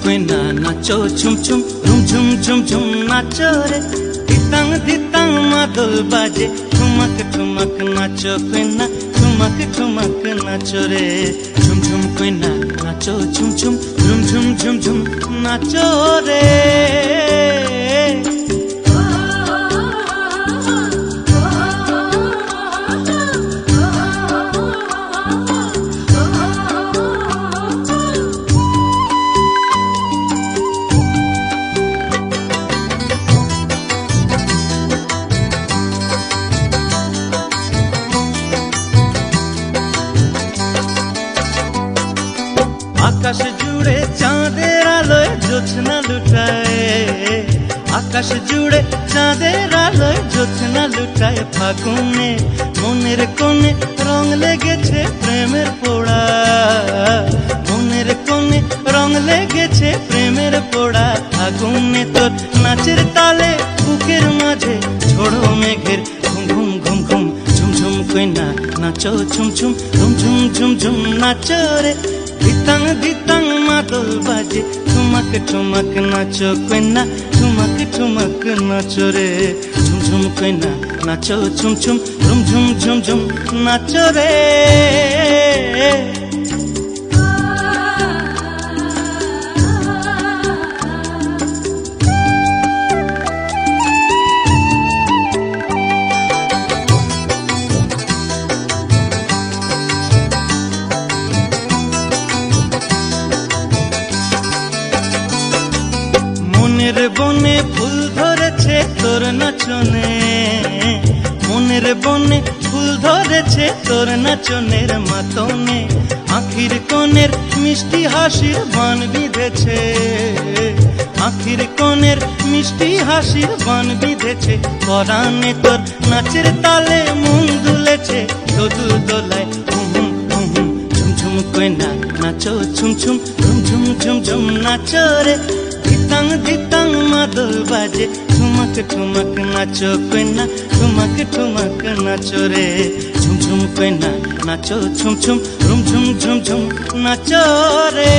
কইনা নাচো ঝুম ঝুম ঝুম ঝুম ঝুম ঝুম নাচো রে ধিতাং ধিতাং মাদল বাজে ঠুমক ঠুমক নাচো কইনা ঠুমক ঠুমক নাচো রে ঝুম ঝুম কইনা নাচো ঝুম ঝুম ঝুম ঝুম ঝুম ঝুম নাচো রে আকাশ জুড়ে চাঁদের আলোয় জ্যোৎস্না লুটায় আকাশ জুড়ে চাঁদের আলোয় জ্যোৎস্না লুটায় ফাগুনে মনের কোণে রং লেগেছে প্রেমের পোড়া মনের কোণে রং লেগেছে প্রেমের পোড়া ফাগুনে তোর নাচের তালে বুকের মাঝে ঝোড়ো মেঘের ঘুম ঘুম ঘুম ঘুম ঝুম ঝুম কইনা নাচো ঝুম ঝুম ঝুম ঝুম ঝুম ঝুম নাচো রে ধিতাং ধিতাং মাদল বাজে ঠুমক ঠুমক নাচো কইনা ঠুমক ঠুমক নাচো রে ঝুম ঝুম কইনা নাচো ঝুম ঝুম ঝুম ঝুম ঝুম ঝুম নাচো রে মনের বনে ফুল ধরেছে তোর নাচনে মনের বনে ফুল ধরেছে তোর নাচনের মাতনে আখির কোণের মিষ্টি হাসির বান বিঁধেছে আখির কোণের মিষ্টি হাসির বান বিঁধেছে পরাণে তোর নাচের তালে মন দুলেছে দোদুল দোলায় হুম হুম হুম হুম ঝুম ঝুম কইনা নাচো ঝুম ঝুম ঝুম ঝুম ঝুম ঝুম নাচো রে ধিতাং ধিতাং মাদল বাজে ঠুমক ঠুমক নাচো কইনা ঠুমক ঠুমক নাচো রে ঝুম ঝুম কইনা নাচো ঝুম ঝুম ঝুম ঝুম ঝুম ঝুম নাচো রে।